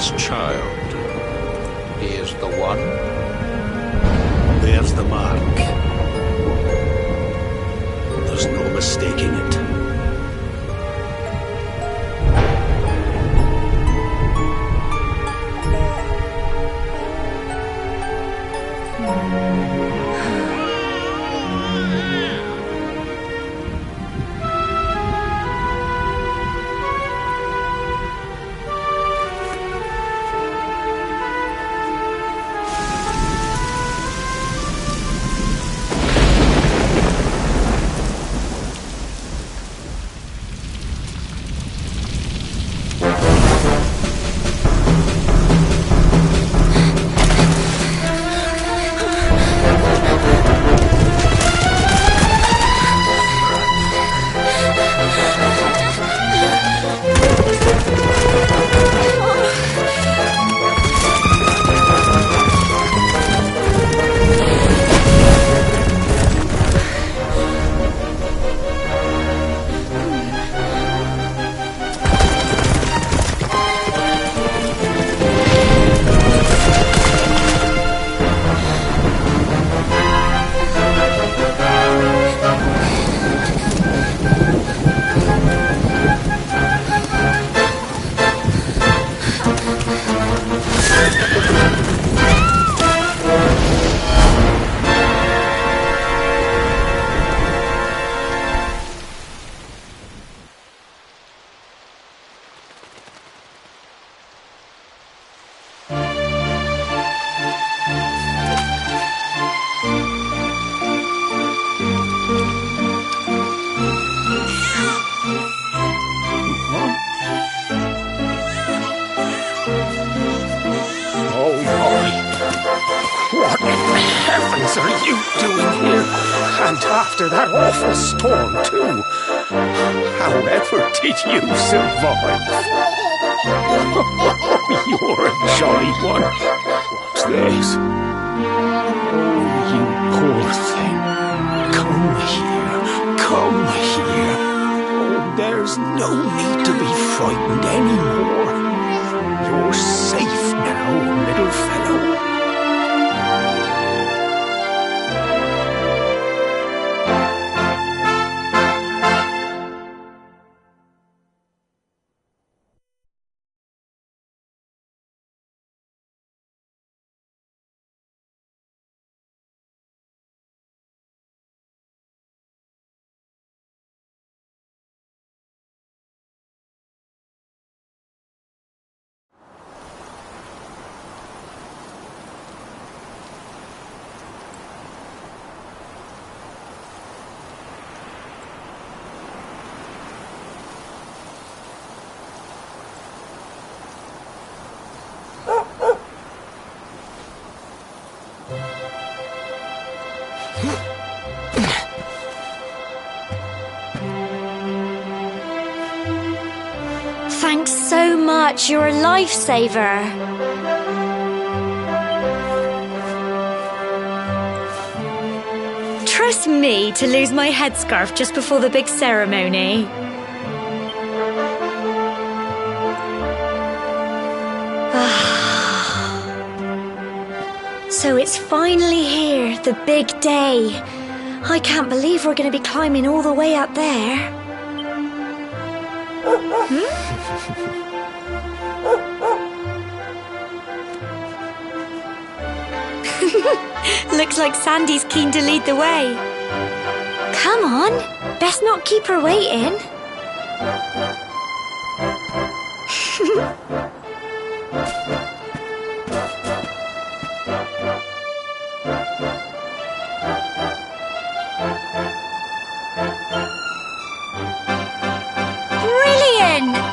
This child, he is the one? There's the mark. There's no mistaking it. What in heavens are you doing here? And after that awful storm, too. However did you survive? You're a jolly one. What's this? Oh, you poor thing. Come here. Come here. Oh, there's no need to be frightened anymore. You're safe now, little fellow. much you're a lifesaver. Trust me to lose my headscarf just before the big ceremony. So it's finally here, the big day. I can't believe we're going to be climbing all the way up there. Looks like Sandy's keen to lead the way. Come on, best not keep her waiting. Brilliant!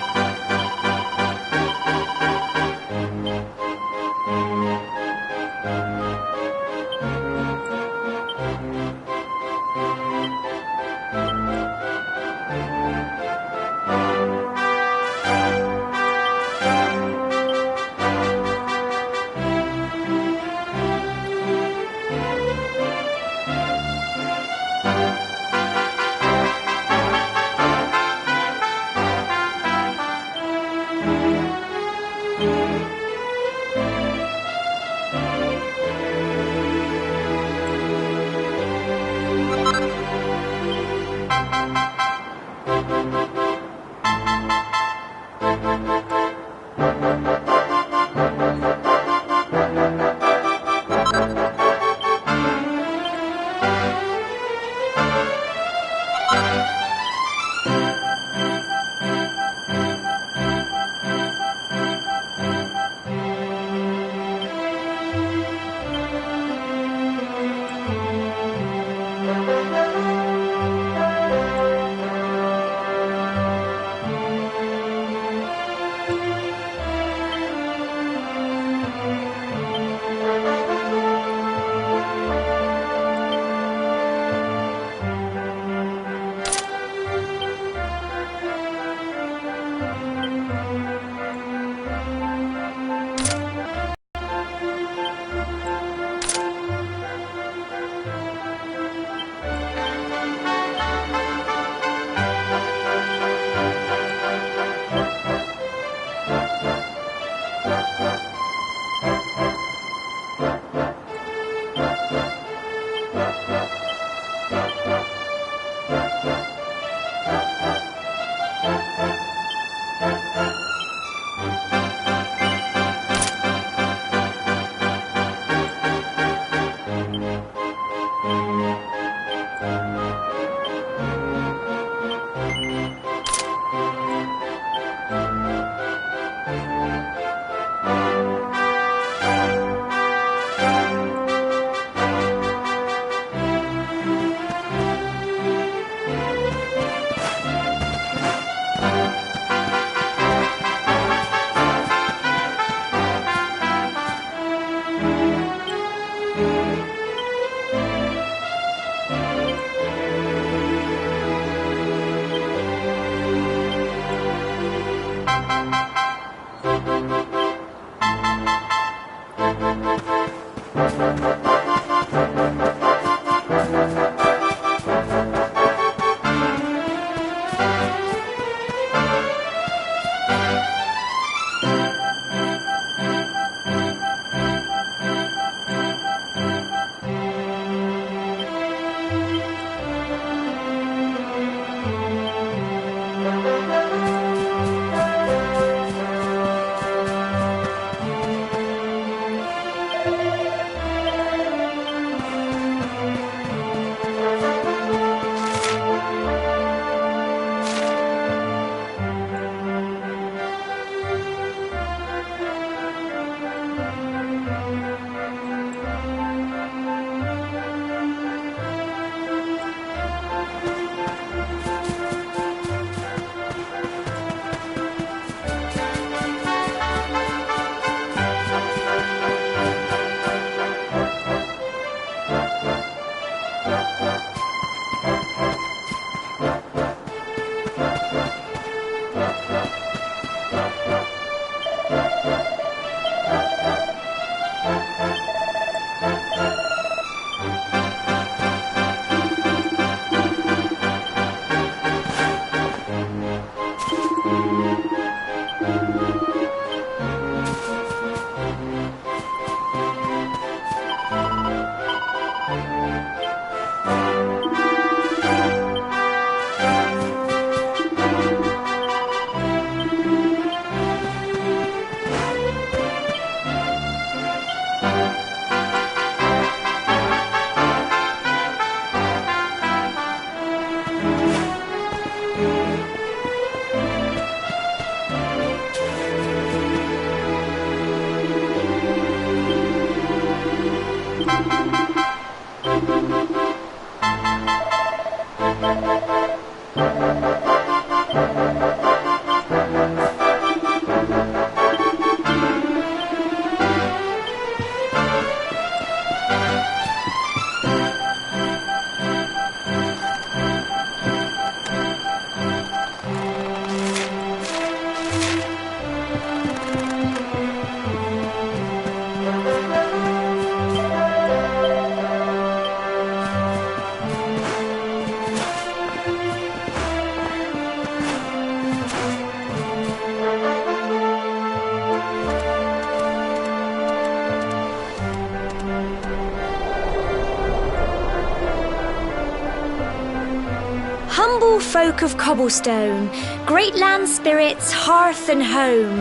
Noble folk of Cobblestone, great land spirits, hearth and home.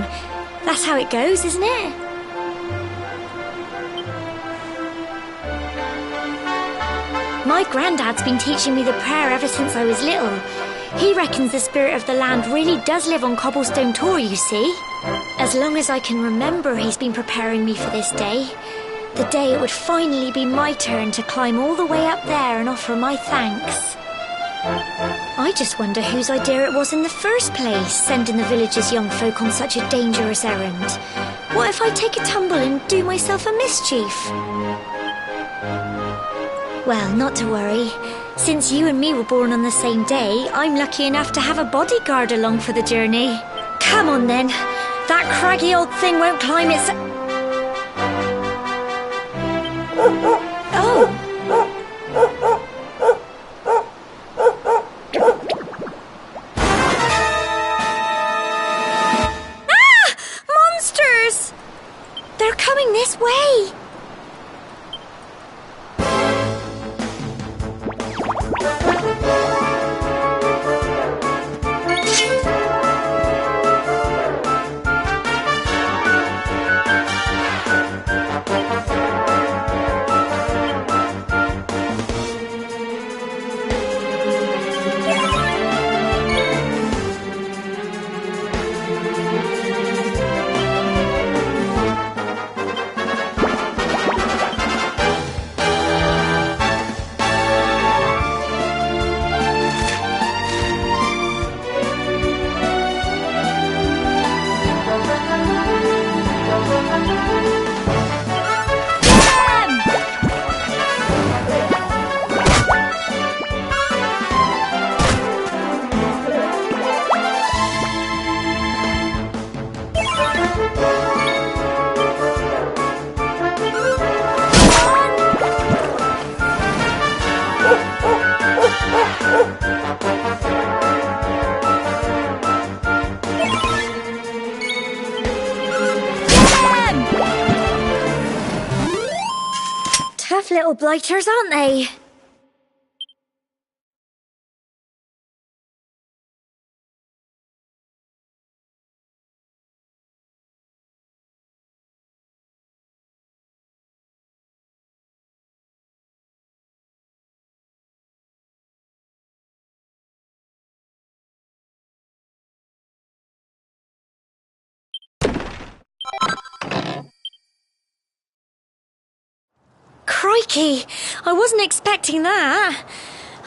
That's how it goes, isn't it? My granddad's been teaching me the prayer ever since I was little. He reckons the spirit of the land really does live on Cobblestone Tor, you see. As long as I can remember, he's been preparing me for this day. The day it would finally be my turn to climb all the way up there and offer my thanks. I just wonder whose idea it was in the first place, sending the village's young folk on such a dangerous errand. What if I take a tumble and do myself a mischief? Well, not to worry. Since you and me were born on the same day, I'm lucky enough to have a bodyguard along for the journey. Come on then. That craggy old thing won't climb its... Oh! Ah! Monsters! They're coming this way! Tough little blighters, aren't they? Crikey! I wasn't expecting that.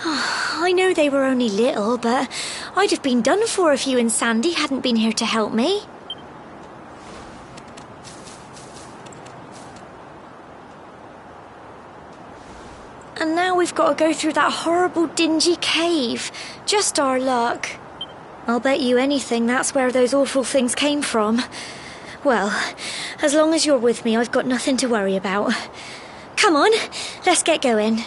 Oh, I know they were only little, but I'd have been done for if you and Sandy hadn't been here to help me. And now we've got to go through that horrible dingy cave. Just our luck. I'll bet you anything that's where those awful things came from. Well, as long as you're with me, I've got nothing to worry about. Come on, let's get going.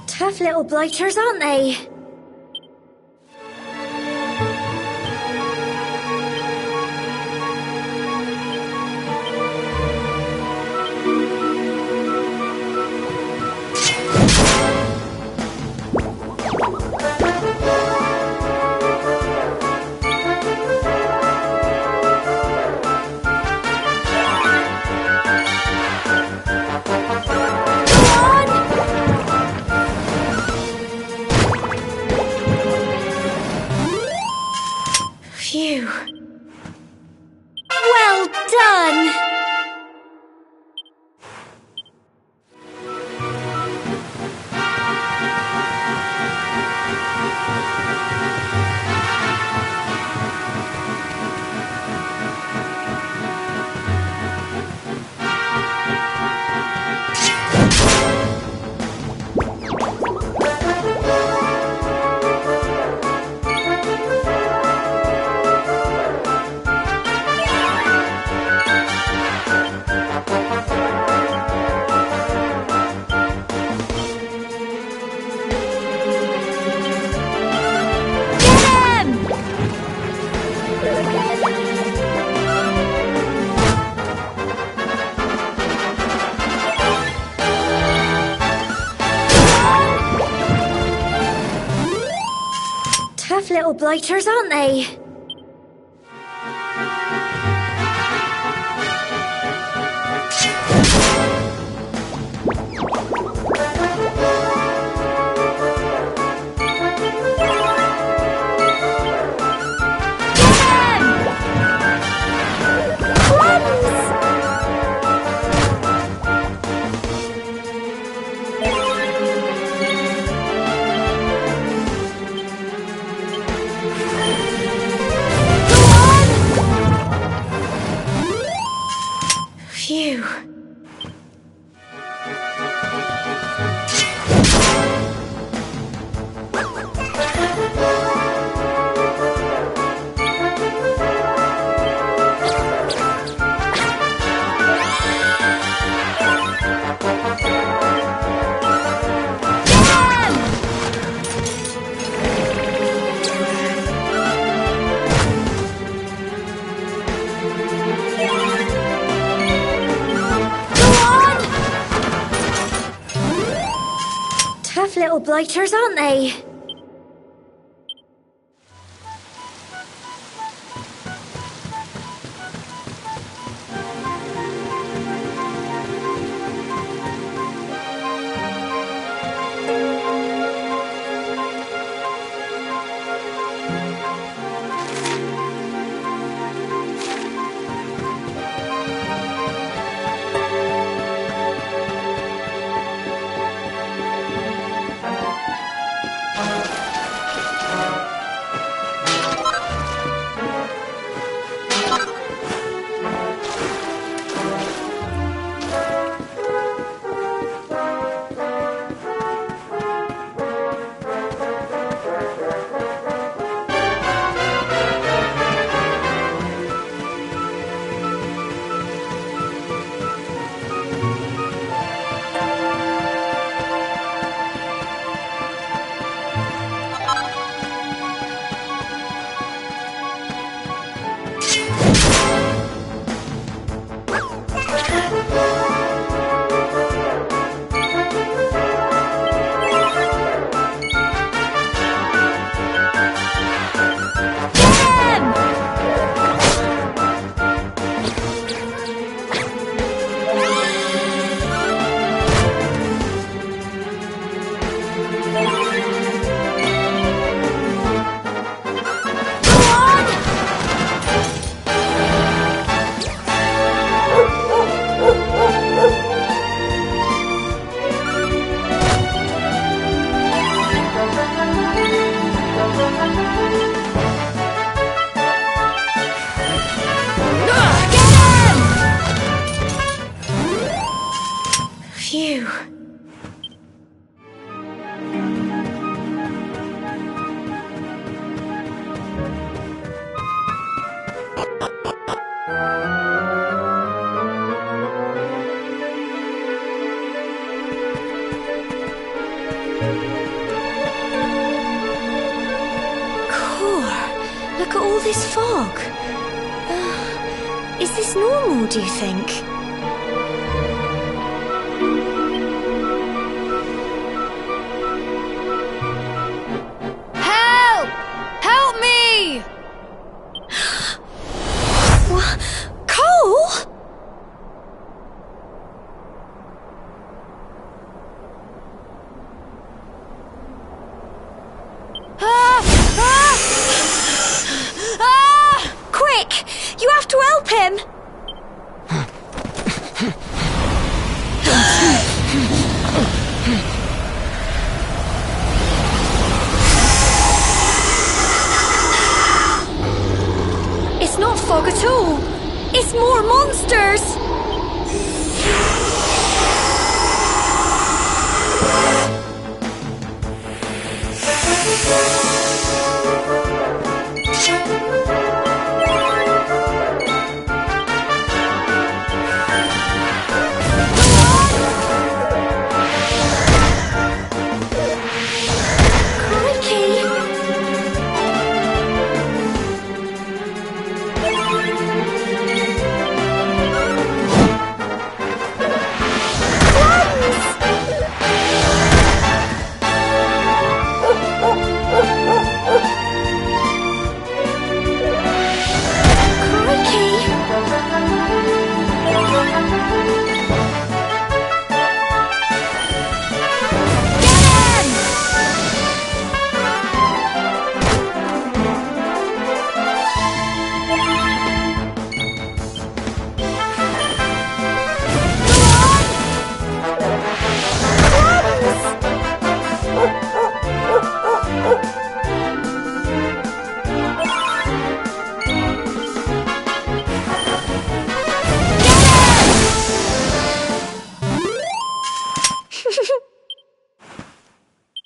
Tough little blighters, aren't they? Phew. Well done! Tough little blighters, aren't they? Phew. Tough little blighters, aren't they? Look at all this fog. Is this normal, do you think? Help! Help me! Cole? Quick! You have to help him! It's not fog at all. It's more monsters!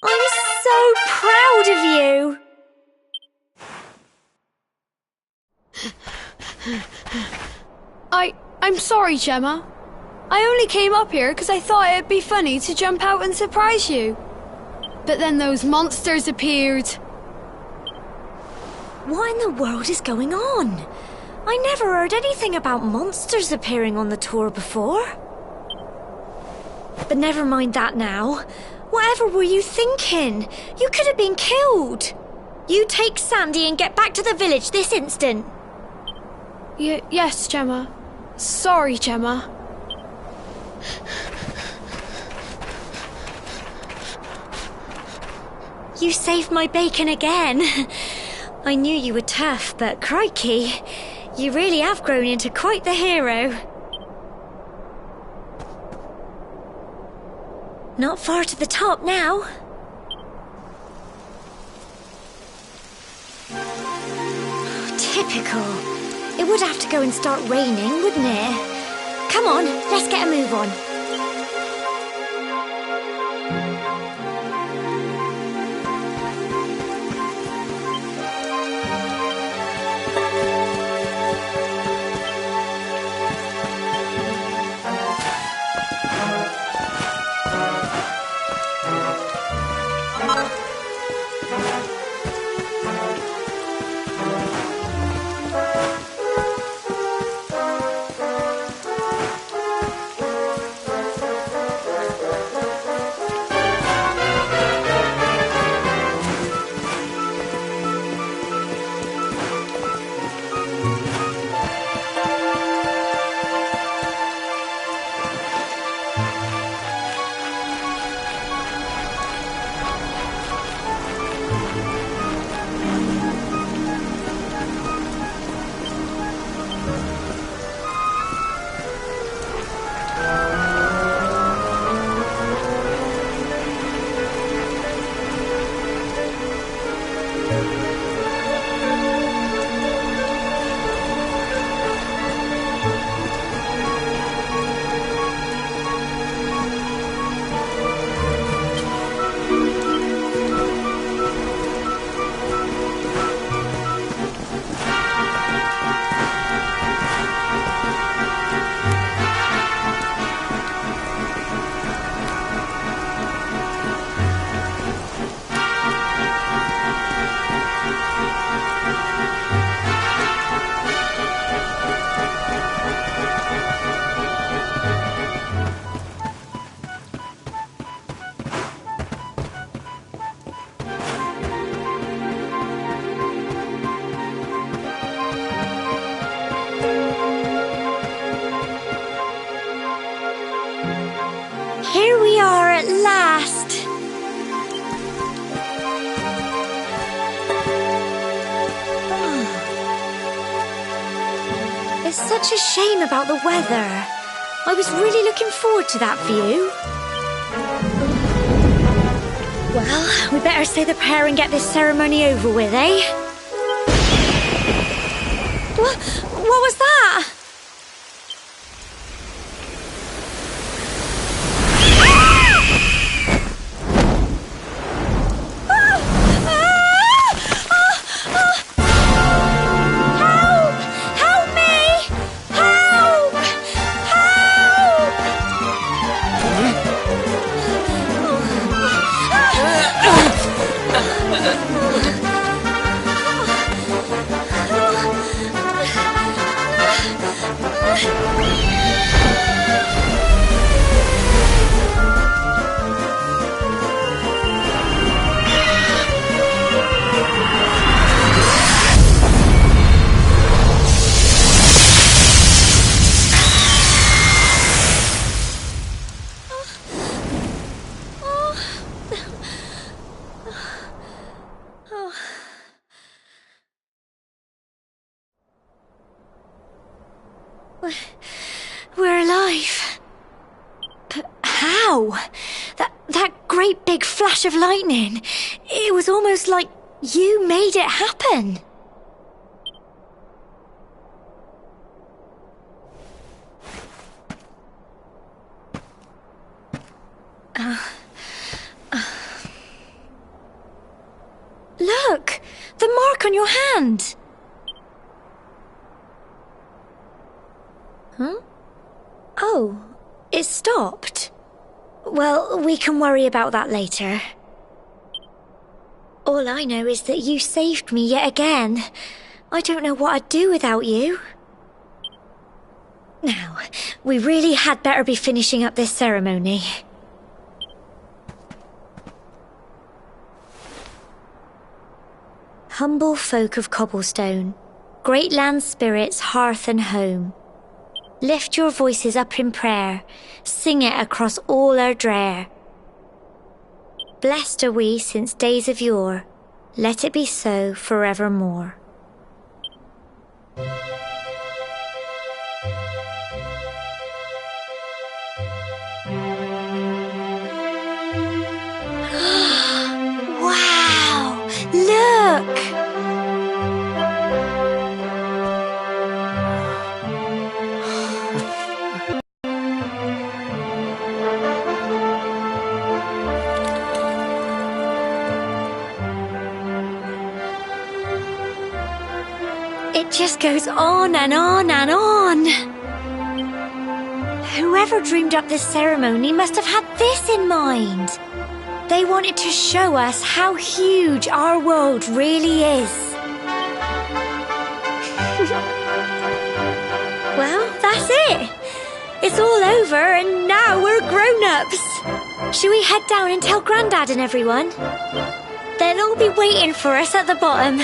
I'm so proud of you! I'm sorry, Gemma. I only came up here because I thought it'd be funny to jump out and surprise you. But then those monsters appeared. What in the world is going on? I never heard anything about monsters appearing on the tour before. But never mind that now. Whatever were you thinking? You could have been killed. You take Sandy and get back to the village this instant. Yes, Gemma. Sorry, Gemma. You saved my bacon again. I knew you were tough, but crikey, you really have grown into quite the hero. Not far to the top now. Typical. It would have to go and start raining, wouldn't it? Come on, let's get a move on. It's such a shame about the weather. I was really looking forward to that view. Well, we better say the prayer and get this ceremony over with, eh? What was that? We're alive. But how? That great big flash of lightning. It was almost like you made it happen. Look! The mark on your hand! Huh? Oh, it stopped. Well, we can worry about that later. All I know is that you saved me yet again. I don't know what I'd do without you. Now, we really had better be finishing up this ceremony. Humble folk of Cobblestone, great land spirits, hearth and home, lift your voices up in prayer, sing it across all our drear. Blessed are we since days of yore, let it be so forevermore. Wow! Look! It just goes on and on and on. Whoever dreamed up this ceremony must have had this in mind. They wanted to show us how huge our world really is. Well, that's it. It's all over and now we're grown-ups. Should we head down and tell Grandad and everyone? They'll all be waiting for us at the bottom.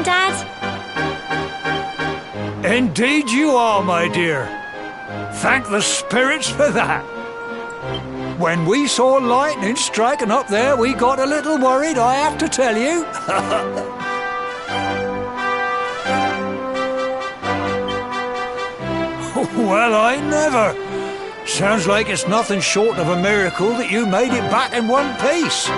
Grandad. Indeed you are, my dear. Thank the spirits for that. When we saw lightning striking up there, we got a little worried, I have to tell you. Well, I never. Sounds like it's nothing short of a miracle that you made it back in one piece.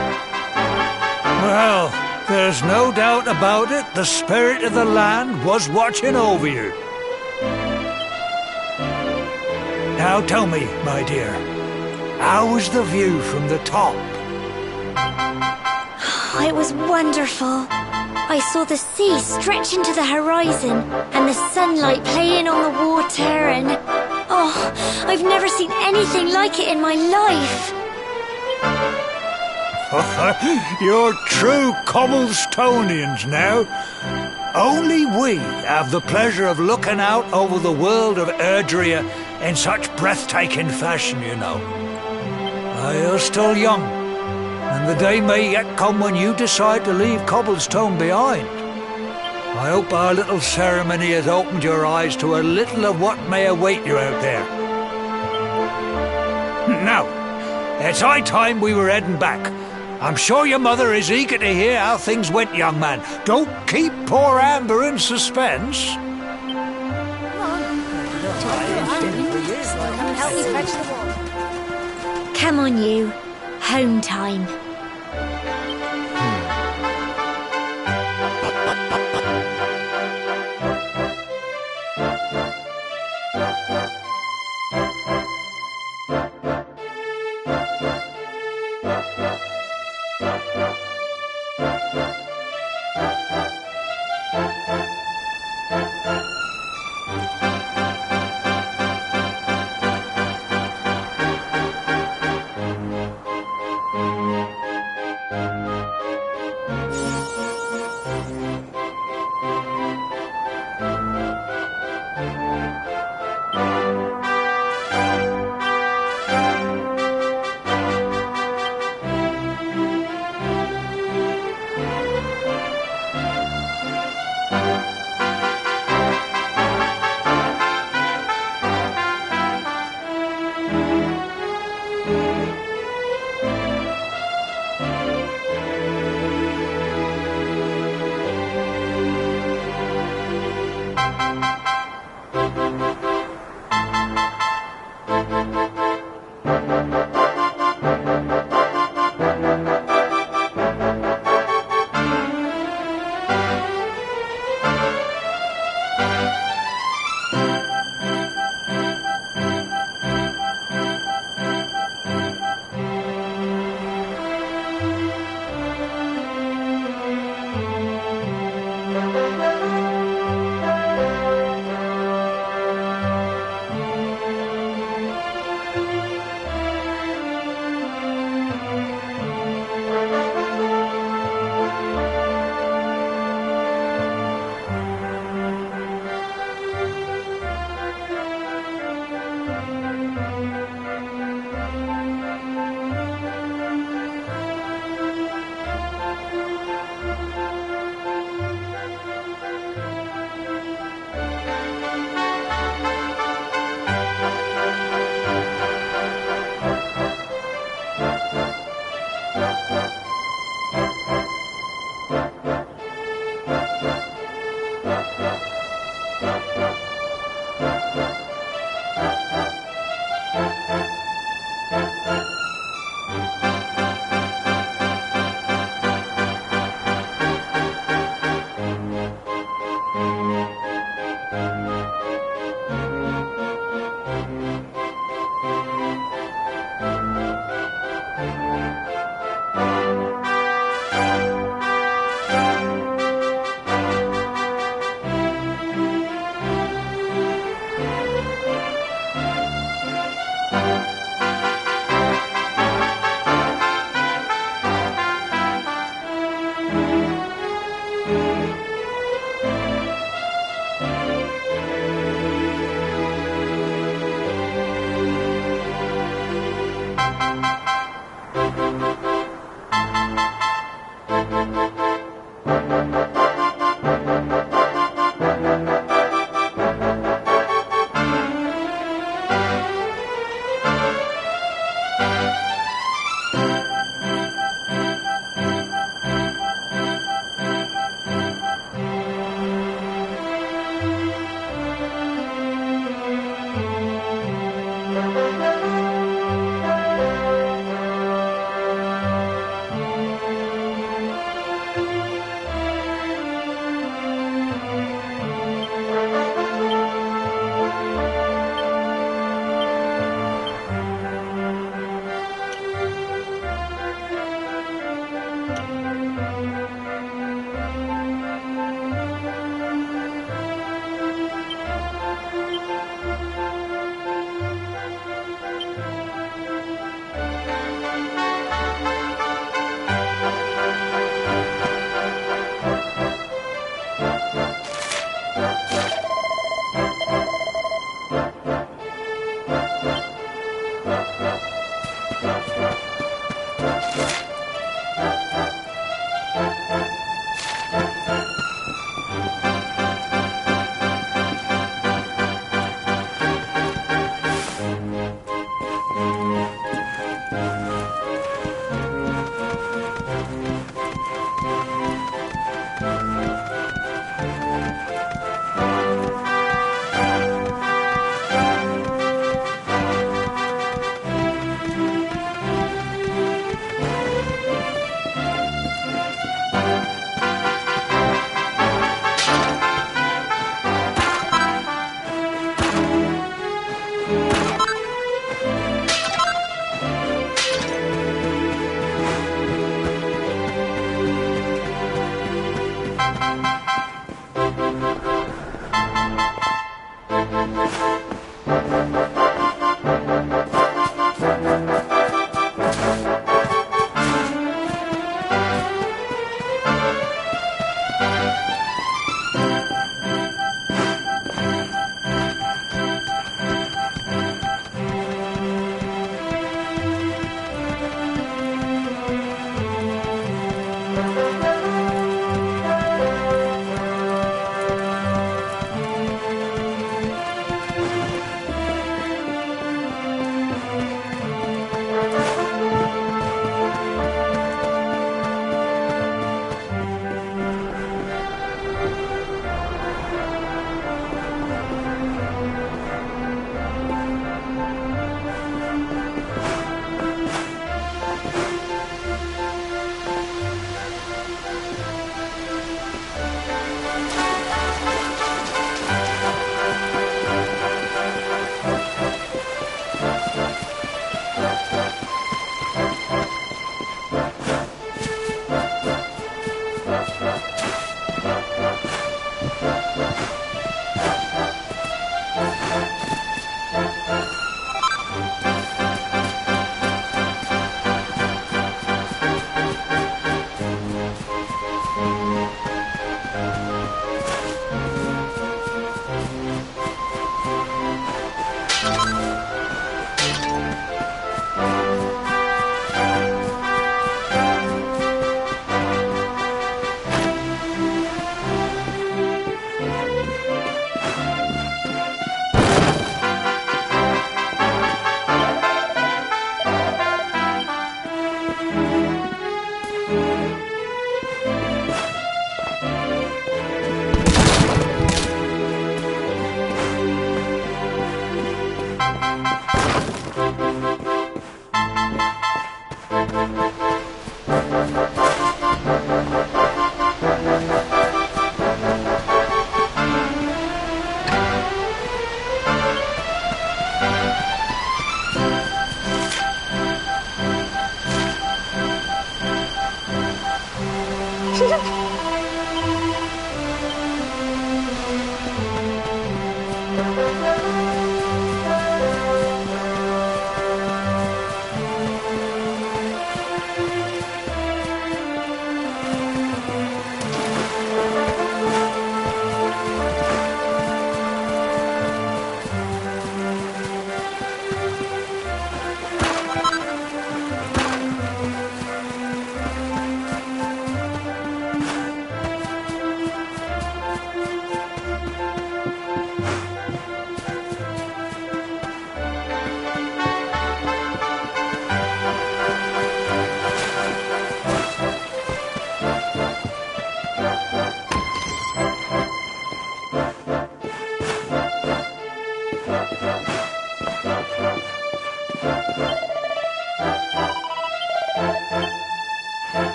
Well, there's no doubt about it, the spirit of the land was watching over you. Now tell me, my dear, how was the view from the top? It was wonderful. I saw the sea stretch into the horizon and the sunlight playing on the water and... oh, I've never seen anything like it in my life. You're true Cobblestonians now. Only we have the pleasure of looking out over the world of Erdrea in such breathtaking fashion, you know. You're still young, and the day may yet come when you decide to leave Cobblestone behind. I hope our little ceremony has opened your eyes to a little of what may await you out there. Now, it's high time we were heading back. I'm sure your mother is eager to hear how things went, young man. Don't keep poor Amber in suspense. Come on, you. Home time.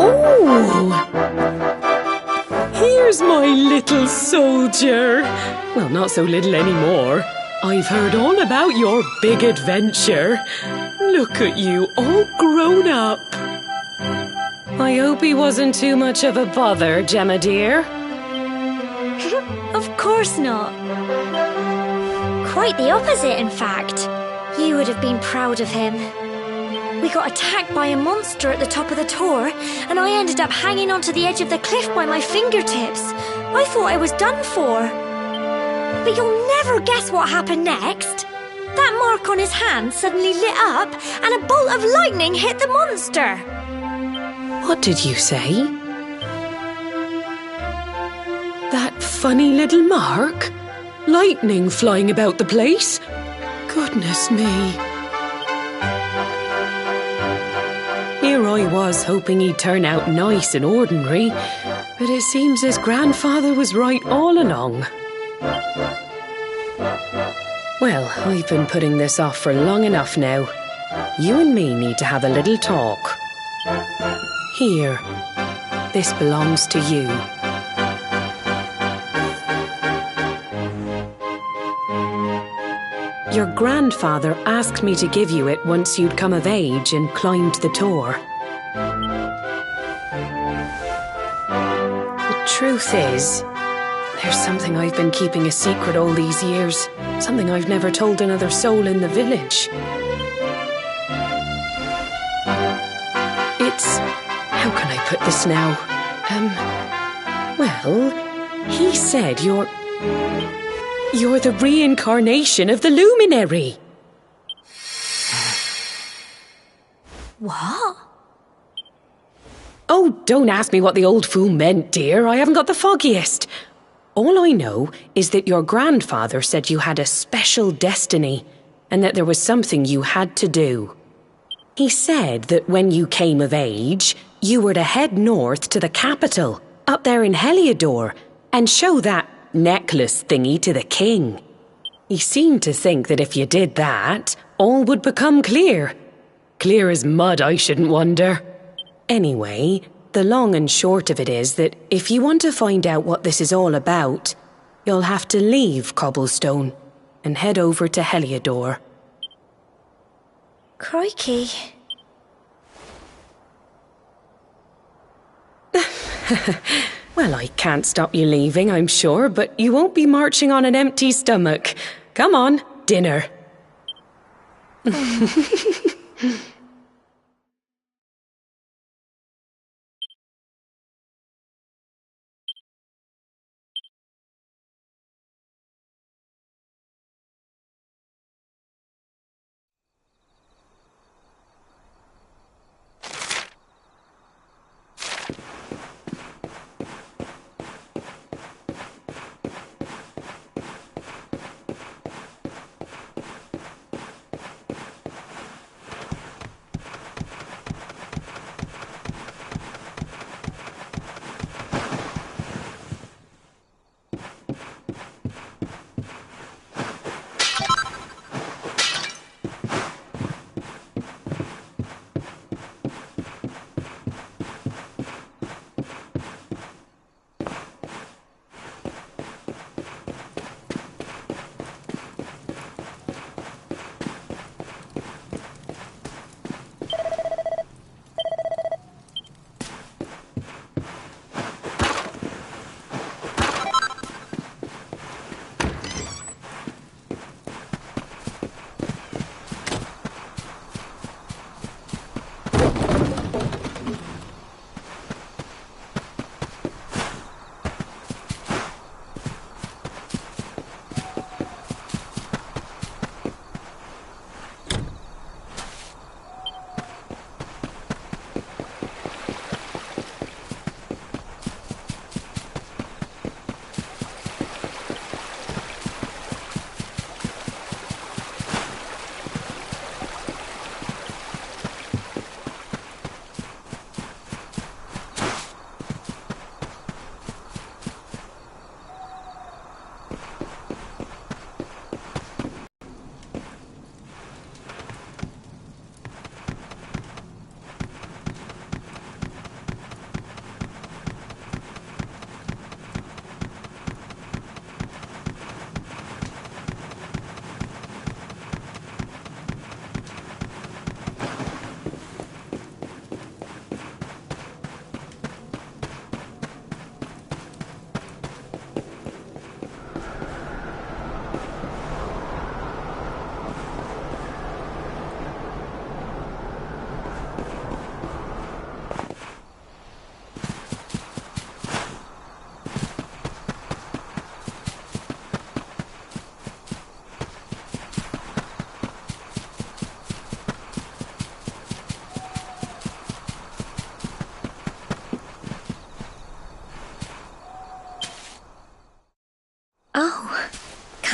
Oh! Here's my little soldier. Well, not so little anymore. I've heard all about your big adventure. Look at you, all grown up. I hope he wasn't too much of a bother, Gemma dear. Of course not. Quite the opposite, in fact. You would have been proud of him. We got attacked by a monster at the top of the tor, and I ended up hanging onto the edge of the cliff by my fingertips. I thought I was done for. But you'll never guess what happened next. That mark on his hand suddenly lit up, and a bolt of lightning hit the monster. What did you say? That funny little mark? Lightning flying about the place? Goodness me. Here I was hoping he'd turn out nice and ordinary, but it seems his grandfather was right all along. Well, I've been putting this off for long enough now. You and me need to have a little talk. Here, this belongs to you. Your grandfather asked me to give you it once you'd come of age and climbed the tor. The truth is, there's something I've been keeping a secret all these years. Something I've never told another soul in the village. It's... how can I put this now? Well, he said you're the reincarnation of the luminary. What? Oh, don't ask me what the old fool meant, dear. I haven't got the foggiest. All I know is that your grandfather said you had a special destiny and that there was something you had to do. He said that when you came of age, you were to head north to the capital, up there in Heliodor, and show that necklace thingy to the king. He seemed to think that if you did that, all would become clear. Clear as mud, I shouldn't wonder. Anyway, the long and short of it is that if you want to find out what this is all about, you'll have to leave Cobblestone and head over to Heliodor. Crikey. Well, I can't stop you leaving, I'm sure, but you won't be marching on an empty stomach. Come on, dinner.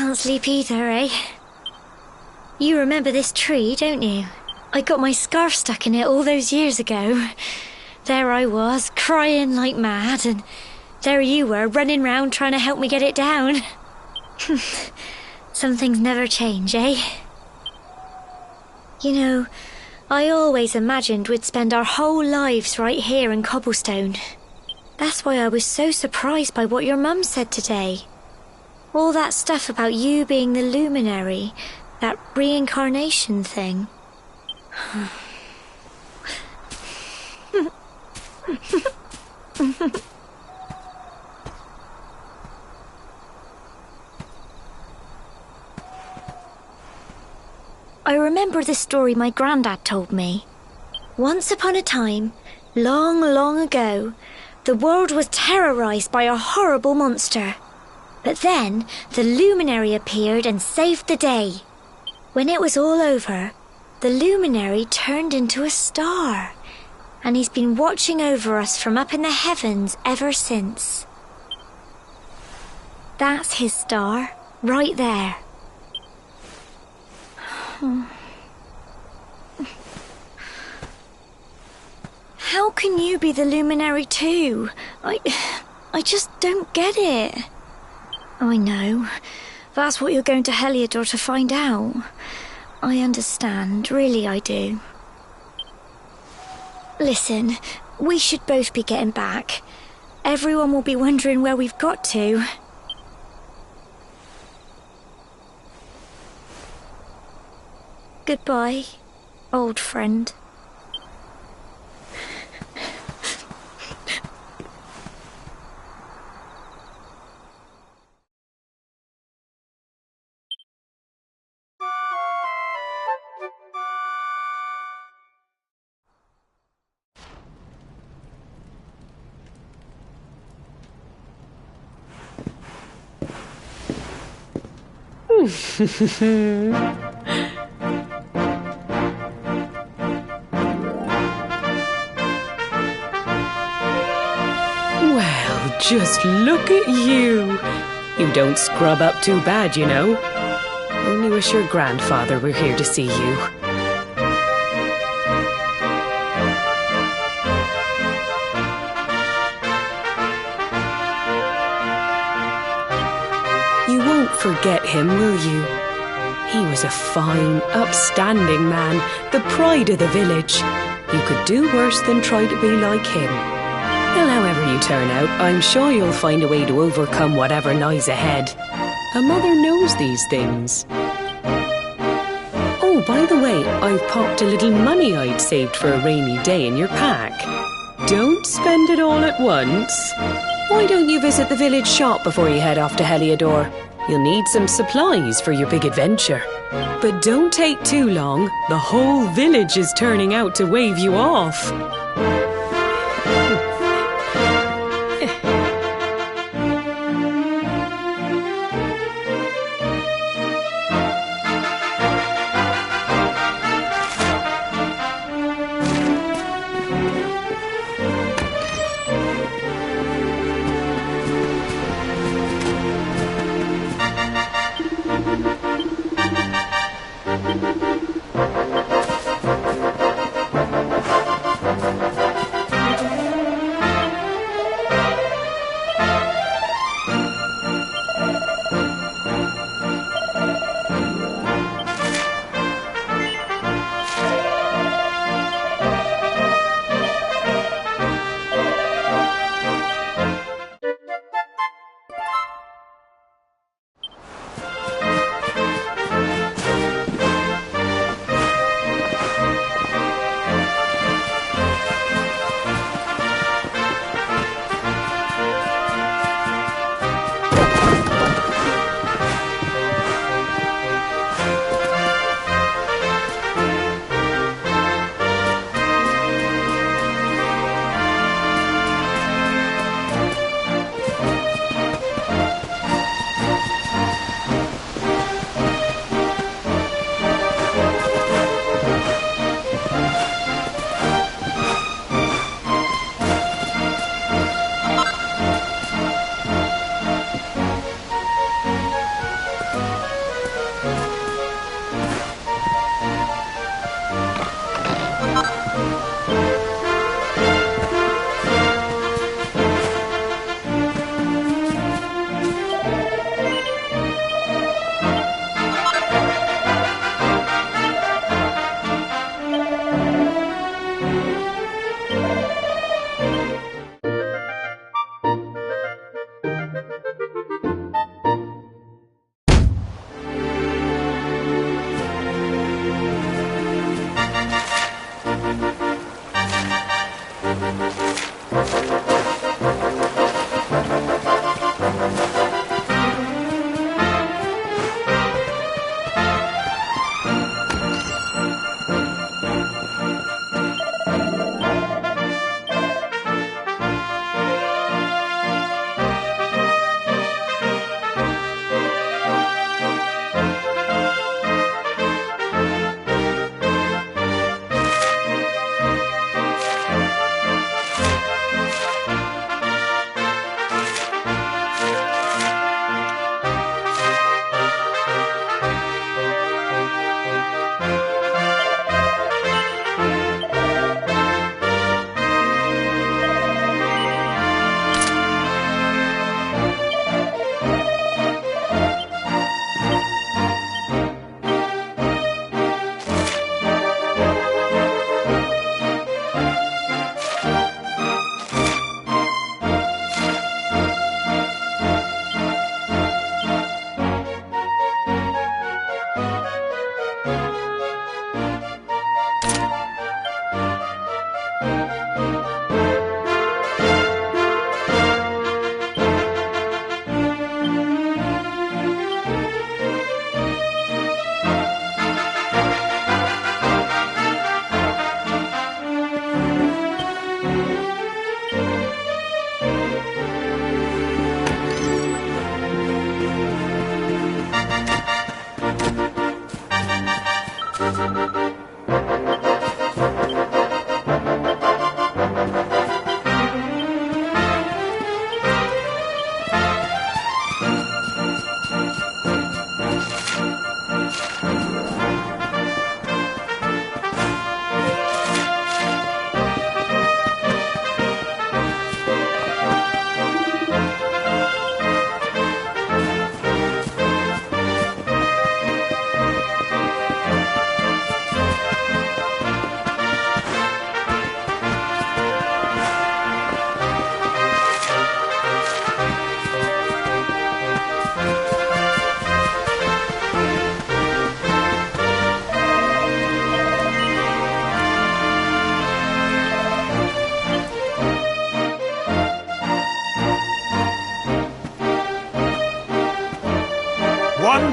can't sleep either, eh? You remember this tree, don't you? I got my scarf stuck in it all those years ago. There I was, crying like mad, and there you were, running round trying to help me get it down. Some things never change, eh? You know, I always imagined we'd spend our whole lives right here in Cobblestone. That's why I was so surprised by what your mum said today. All that stuff about you being the luminary, that reincarnation thing. I remember the story my granddad told me. Once upon a time, long, long ago, the world was terrorized by a horrible monster. But then the luminary appeared and saved the day. When it was all over, the luminary turned into a star, and he's been watching over us from up in the heavens ever since. That's his star, right there. How can you be the luminary too? I just don't get it. I know. That's what you're going to Heliodor to find out. I understand, really I do. Listen, we should both be getting back. Everyone will be wondering where we've got to. Goodbye, old friend. Well, just look at you. You don't scrub up too bad, you know. Only wish your grandfather were here to see you. You won't forget him, will you? He was a fine, upstanding man, the pride of the village. You could do worse than try to be like him. Well, however you turn out, I'm sure you'll find a way to overcome whatever lies ahead. A mother knows these things. Oh, by the way, I've popped a little money I'd saved for a rainy day in your pack. Don't spend it all at once. Why don't you visit the village shop before you head off to Heliodor? You'll need some supplies for your big adventure. But don't take too long. The whole village is turning out to wave you off.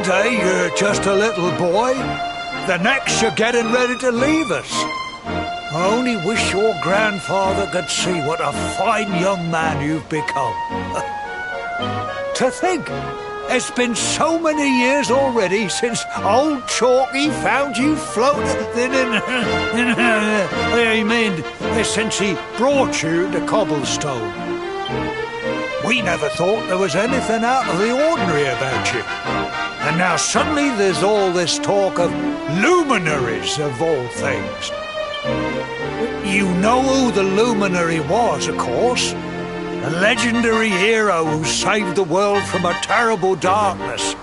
one day you're just a little boy, the next you're getting ready to leave us. I only wish your grandfather could see what a fine young man you've become. To think, it's been so many years already since old Chalky found you floating since he brought you to Cobblestone. We never thought there was anything out of the ordinary about you. And now suddenly there's all this talk of luminaries of all things. You know who the luminary was, of course. A legendary hero who saved the world from a terrible darkness.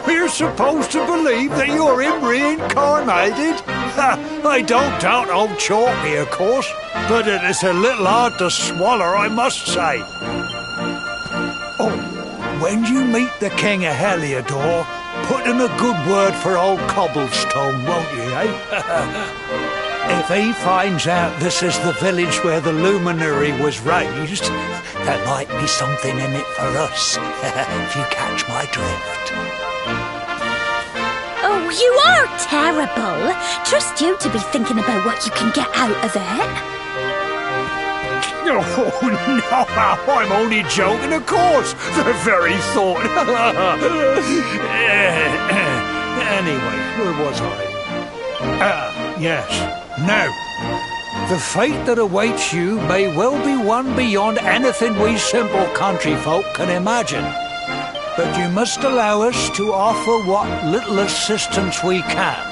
We're supposed to believe that you're him reincarnated? I don't doubt old Chalky, of course, but it is a little hard to swallow, I must say. Oh, when you meet the King of Heliodor, put in a good word for old Cobblestone, won't you, eh? If he finds out this is the village where the luminary was raised, there might be something in it for us, if you catch my drift. Oh, you are terrible. Trust you to be thinking about what you can get out of it. Oh, no, I'm only joking, of course. The very thought. Anyway, where was I? Yes. Now, the fate that awaits you may well be one beyond anything we simple country folk can imagine. But you must allow us to offer what little assistance we can.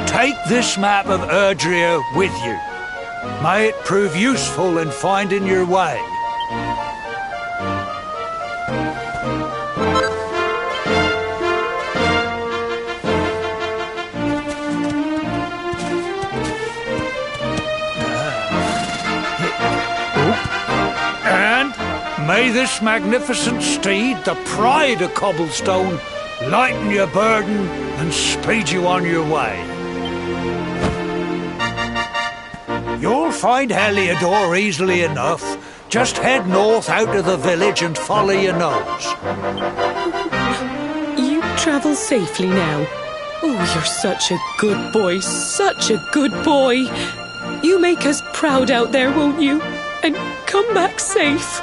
Take this map of Erdrea with you. May it prove useful in finding your way. And may this magnificent steed, the pride of Cobblestone, lighten your burden and speed you on your way. You'll find Heliodor easily enough. Just head north out of the village and follow your nose. You travel safely now. Oh, you're such a good boy, such a good boy. You make us proud out there, won't you? And come back safe.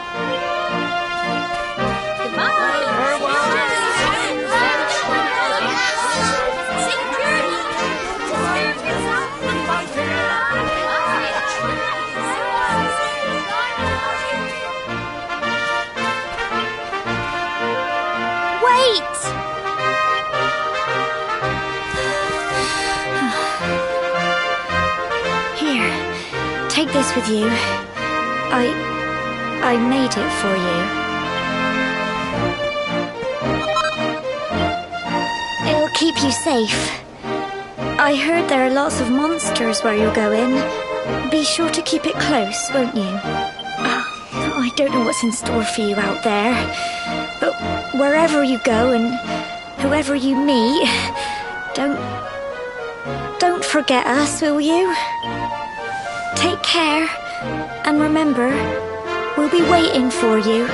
Take this with you. I made it for you. It'll keep you safe. I heard there are lots of monsters where you're going. Be sure to keep it close, won't you? I don't know what's in store for you out there, but wherever you go and whoever you meet, don't forget us, will you? Take care, and remember, we'll be waiting for you.